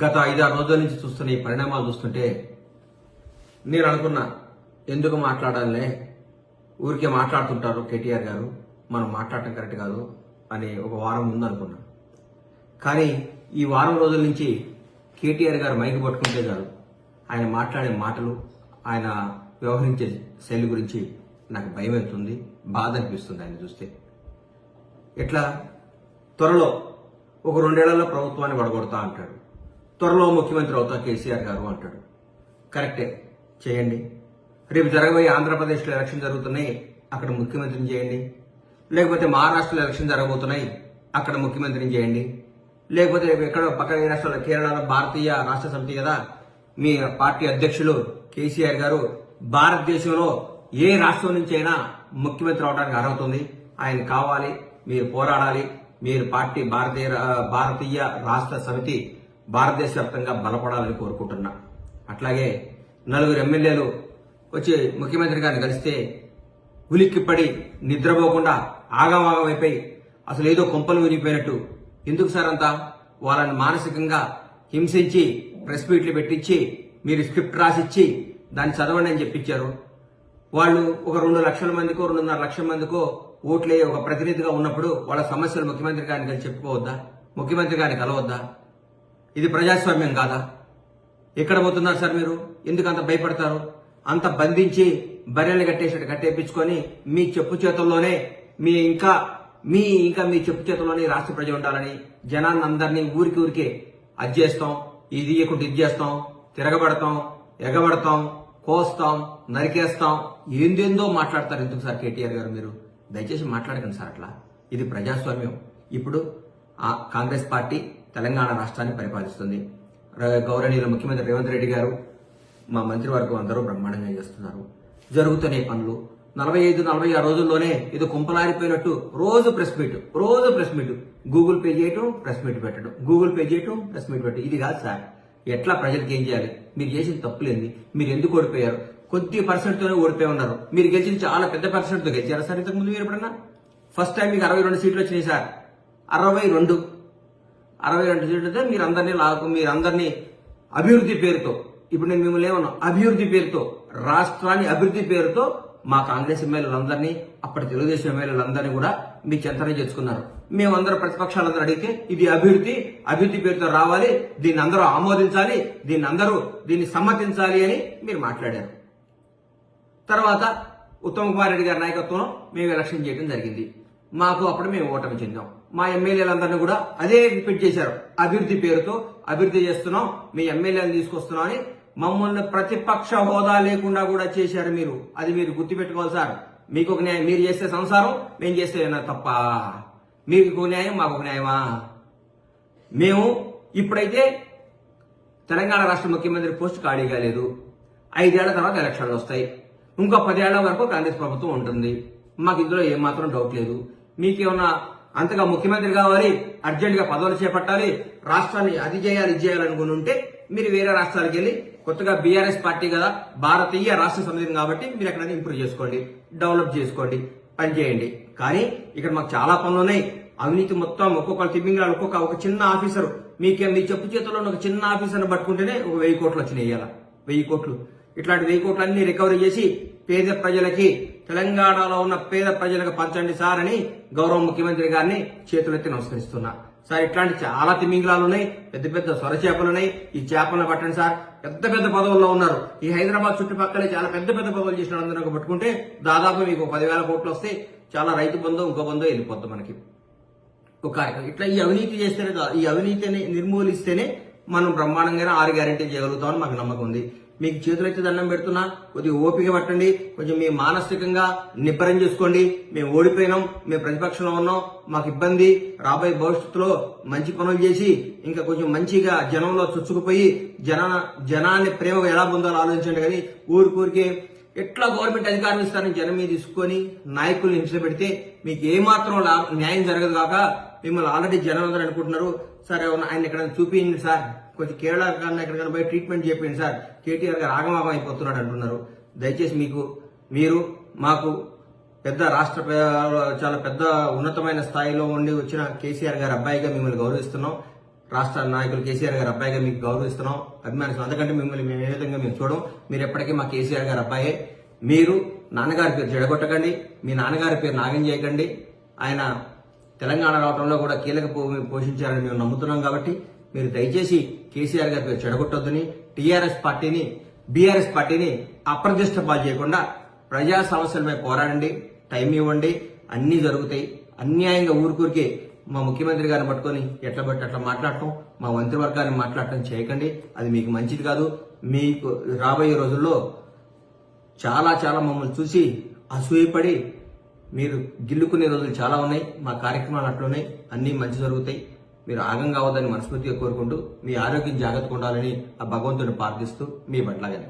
గత 5-6 రోజుల నుంచి చూస్తున్న ఈ పరిణామాలు చూస్తుంటే నేను అనుకున్నా, ఎందుకు మాట్లాడాలనే, ఊరికే మాట్లాడుతుంటారు కేటీఆర్ గారు, మనం మాట్లాడటం కరెక్ట్ కాదు అని ఒక వారం ముందు అనుకున్నా. కానీ ఈ వారం రోజుల నుంచి కేటీఆర్ గారు మైకి పట్టుకుంటే కాదు, ఆయన మాట్లాడే మాటలు, ఆయన వ్యవహరించే శైలి గురించి నాకు భయం అవుతుంది, బాధ అనిపిస్తుంది ఆయన చూస్తే. ఎట్లా త్వరలో ఒక 2 ఏళ్లలో ప్రభుత్వాన్ని వడగొడతా అంటాడు, త్వరలో ముఖ్యమంత్రి అవుతా కేసీఆర్ గారు అంటాడు. కరెక్టే, చేయండి. రేపు జరగబోయే ఆంధ్రప్రదేశ్లో ఎలక్షన్ జరుగుతున్నాయి, అక్కడ ముఖ్యమంత్రిని చేయండి. లేకపోతే మహారాష్ట్రలో ఎలక్షన్ జరగబోతున్నాయి, అక్కడ ముఖ్యమంత్రిని చేయండి. లేకపోతే ఎక్కడ పక్కన రాష్ట్రాల్లో, కేరళలో భారతీయ రాష్ట్ర సమితి కదా, మీ పార్టీ అధ్యక్షులు కేసీఆర్ గారు భారతదేశంలో ఏ రాష్ట్రం నుంచి అయినా ముఖ్యమంత్రి అవడానికి అర్హత ఉంది, ఆయన కావాలి, మీరు పోరాడాలి, మీరు పార్టీ భారతీయ రాష్ట్ర సమితి భారతదేశ వ్యాప్తంగా బలపడాలని కోరుకుంటున్నా. అట్లాగే 4 ఎమ్మెల్యేలు వచ్చి ముఖ్యమంత్రి గారిని కలిస్తే ఉలిక్కిపడి నిద్రపోకుండా ఆగమాగమైపోయి అసలు ఏదో కొంపలు వినిపోయినట్టు, ఎందుకు సార్ అంతా వాళ్ళని మానసికంగా హింసించి ప్రెస్ మీట్లు పెట్టించి మీరు స్క్రిప్ట్ రాసిచ్చి దాన్ని చదవండి అని చెప్పించారు. వాళ్ళు ఒక 2 లక్షల మందికో 2.5 లక్షల మందికో ఓట్లే ఒక ప్రతినిధిగా ఉన్నప్పుడు వాళ్ళ సమస్యలు ముఖ్యమంత్రి గారిని కలిసి చెప్పుకోవద్దా? ముఖ్యమంత్రి గారిని కలవద్దా? ఇది ప్రజాస్వామ్యం కాదా? ఎక్కడ పోతున్నారు సార్ మీరు? ఎందుకు అంత భయపడతారు? అంత బంధించి బర్రెలు కట్టేపించుకొని మీ చెప్పు చేతుల్లోనే మీ చెప్పు చేతుల్లోనే రాష్ట్ర ప్రజలు ఉండాలని జనాన్ని అందరినీ ఊరికే అది చేస్తాం, ఇది ఇయ్యకుంటే ఇది చేస్తాం, తిరగబడతాం, ఎగబడతాం, కోస్తాం, నరికేస్తాం, ఏందేందో మాట్లాడతారు. ఎందుకు సార్ కేటీఆర్ గారు మీరు దయచేసి మాట్లాడకండి సార్ అట్లా. ఇది ప్రజాస్వామ్యం. ఇప్పుడు కాంగ్రెస్ పార్టీ తెలంగాణ రాష్ట్రాన్ని పరిపాలిస్తుంది. గౌరవనీయుల ముఖ్యమంత్రి రేవంత్ రెడ్డి గారు, మా మంత్రివర్గం అందరూ బ్రహ్మాండంగా చేస్తున్నారు. జరుగుతున్న పనులు 45-46 రోజుల్లోనే ఇది కుంపలారిపోయినట్టు రోజు ప్రెస్ మీట్, గూగుల్ పే చేయటం, ప్రెస్ మీట్ పెట్టడం, గూగుల్ పే చేయటం, ప్రెస్ మీట్ పెట్టడం. ఇది కాదు సార్. ఎట్లా ప్రజలకు ఏం చేయాలి? మీరు చేసిన తప్పులేంది? మీరు ఎందుకు ఓడిపోయారు? కొద్ది పర్సెంట్తోనే ఓడిపోయి ఉన్నారు. మీరు గెలిచిన చాలా పెద్ద పర్సెంట్తో గెలిచారా సార్ ఇంతకు ముందు? మీరు ఎప్పుడన్నా? ఫస్ట్ టైం మీకు 62 సీట్లు వచ్చినాయి సార్. 62 సీట్లతో మీరందరినీ అభివృద్ధి పేరుతో, ఇప్పుడు నేను మిమ్మల్ని ఏమన్నా అభివృద్ధి పేరుతో, రాష్ట్రాన్ని అభివృద్ధి పేరుతో మా కాంగ్రెస్ ఎమ్మెల్యేలందరినీ, అప్పటి తెలుగుదేశం ఎమ్మెల్యేలందరినీ కూడా మీ చెంతనే చేసుకున్నారు. మేమందరం ప్రతిపక్షాలందరూ అడిగితే ఇది అభివృద్ధి పేరుతో రావాలి, దీన్ని అందరూ ఆమోదించాలి, దీన్ని సమ్మతించాలి అని మీరు మాట్లాడారు. తర్వాత ఉత్తమ్ కుమార్ రెడ్డి గారి నాయకత్వంలో మేము ఎలక్షన్ చేయడం జరిగింది. మాకు అప్పుడు మేము ఓటమి చెందాం. మా ఎమ్మెల్యేలందరినీ కూడా అదే రిపీట్ చేశారు, అభివృద్ధి పేరుతో అభివృద్ధి చేస్తున్నాం, మీ ఎమ్మెల్యేలను తీసుకొస్తున్నాం అని మమ్మల్ని ప్రతిపక్ష హోదా లేకుండా కూడా చేశారు మీరు. అది మీరు గుర్తుపెట్టుకోవాలి సార్. మీకు ఒక న్యాయం, మీరు చేస్తే సంసారం, మేము చేస్తే తప్ప. మీకు ఒక న్యాయం, మాకు ఒక న్యాయమా? మేము ఇప్పుడైతే తెలంగాణ రాష్ట్ర ముఖ్యమంత్రి పోస్ట్ ఖాళీగా లేదు. 5 ఏళ్ల తర్వాత ఎలక్షన్లు వస్తాయి. ఇంకో 10 ఏళ్ల వరకు కాంగ్రెస్ ప్రభుత్వం ఉంటుంది. మాకు ఇందులో ఏమాత్రం డౌట్ లేదు. మీకేమన్నా అంతగా ముఖ్యమంత్రి కావాలి, అర్జెంట్ గా పదవులు చేపట్టాలి, రాష్ట్రాన్ని అది చేయాలి ఇది చేయాలనుకుని ఉంటే మీరు వేరే రాష్ట్రాలకు వెళ్ళి, కొత్తగా బీఆర్ఎస్ పార్టీ కదా, భారతీయ రాష్ట్ర సమితి కాబట్టి మీరు ఎక్కడైనా ఇంప్రూవ్ చేసుకోండి, డెవలప్ చేసుకోండి, పని చేయండి. కానీ ఇక్కడ మాకు చాలా పనులు ఉన్నాయి. అవినీతి మొత్తం ఒక్కొక్కరు తిమ్మింగ్రాలు, ఒక చిన్న ఆఫీసర్, మీ చెప్పు చేతుల్లో ఒక చిన్న ఆఫీసర్ని పట్టుకుంటేనే ఒక 1000 కోట్లు వచ్చినాయి. ఇవాళ 1000 కోట్లు. ఇట్లాంటి 1000 కోట్లన్నీ రికవరీ చేసి పేద ప్రజలకి, తెలంగాణలో ఉన్న పేద ప్రజలకు పంచండి సార్ అని గౌరవ ముఖ్యమంత్రి గారిని చేతులెత్తి నమస్కరిస్తున్నా. సార్ ఇట్లాంటి చాలా తిమింగలాలు ఉన్నాయి, పెద్ద సొర చేపలున్నాయి, ఈ చేపలను పట్టండి సార్. పెద్ద పదవుల్లో ఉన్నారు. ఈ హైదరాబాద్ చుట్టుపక్కలే చాలా పెద్ద పదవులు చేసిన అందరూ పట్టుకుంటే దాదాపు మీకు 10,000 కోట్లు వస్తే చాలా రైతు బంధు, ఇంకో బంధు వెళ్ళిపోద్ది మనకి. ఒక ఇట్లా ఈ అవినీతి చేస్తేనే, ఈ అవినీతిని నిర్మూలిస్తేనే మనం బ్రహ్మాండంగా 6 గ్యారెంటీలు చేయగలుగుతామని మాకు నమ్మకం ఉంది. మీకు చేతులైతే దండం పెడుతున్నా, కొద్దిగా ఓపిక పట్టండి, కొంచెం మీ మానసికంగా నిబ్బరం చేసుకోండి. మేము ఓడిపోయినాం, మేము ప్రతిపక్షంలో ఉన్నాం, మాకు ఇబ్బంది, రాబోయే భవిష్యత్తులో మంచి పనులు చేసి ఇంకా కొంచెం మంచిగా జనంలో చొచ్చుకుపోయి జనాన్ని ప్రేమగా ఎలా పొందాలో ఆలోచించండి. కానీ ఊరికే ఎట్లా గవర్నమెంట్ అధికారం ఇస్తారని జనం మీద తీసుకొని నాయకుల్ని హింస పెడితే మీకు ఏమాత్రం న్యాయం జరగదు కాక మిమ్మల్ని ఆల్రెడీ జనం అందరూ అనుకుంటున్నారు, సరే ఆయన ఎక్కడైనా చూపించండి సార్, కొంచెం కేరళ కన్నా ఎక్కడికైనా పోయి ట్రీట్మెంట్ చేయండి సార్, కేటీఆర్ గారు ఆగమాగం అయిపోతున్నాడు అంటున్నారు. దయచేసి మీరు మాకు పెద్ద రాష్ట్ర చాలా పెద్ద ఉన్నతమైన స్థాయిలో ఉండి వచ్చిన కేసీఆర్ గారి అబ్బాయిగా మిమ్మల్ని గౌరవిస్తున్నాం. రాష్ట్ర నాయకులు కేసీఆర్ గారి అబ్బాయిగా మీకు గౌరవిస్తున్నాం, అభిమానిస్తున్నాం. అందుకంటే మిమ్మల్ని మేము ఏ విధంగా మేము చూడం. మీరు ఎప్పటికీ మా కేసీఆర్ గారి అబ్బాయే. మీరు నాన్నగారి పేరు చెడగొట్టకండి, మీ నాన్నగారి పేరు నాగం చేయకండి. ఆయన తెలంగాణ రావడంలో కూడా కీలక పోషించారని మేము నమ్ముతున్నాం. కాబట్టి మీరు దయచేసి కేసీఆర్ గారి పేరు చెడగొట్టొద్దని, బీఆర్ఎస్ పార్టీని అప్రతిష్ట పాలు చేయకుండా ప్రజా సమస్యలపై పోరాడండి, టైం ఇవ్వండి, అన్నీ జరుగుతాయి. అన్యాయంగా ఊరికే మా ముఖ్యమంత్రి గారిని పట్టుకొని ఎట్లా బట్టి అట్లా మాట్లాడటం, మా మంత్రివర్గాన్ని మాట్లాడటం చేయకండి. అది మీకు మంచిది కాదు. మీకు రాబోయే రోజుల్లో చాలా మమ్మల్ని చూసి అసూయపడి మీరు గిల్లుకునే రోజులు చాలా ఉన్నాయి. మా కార్యక్రమాలు అట్లున్నాయి, అన్నీ మంచి జరుగుతాయి. మీరు ఆగం కావద్దని మనస్ఫూర్తిగా కోరుకుంటూ మీ ఆరోగ్యం జాగ్రత్తగా ఉండాలని ఆ భగవంతుడిని ప్రార్థిస్తూ మీ బండ్ల గణేష్.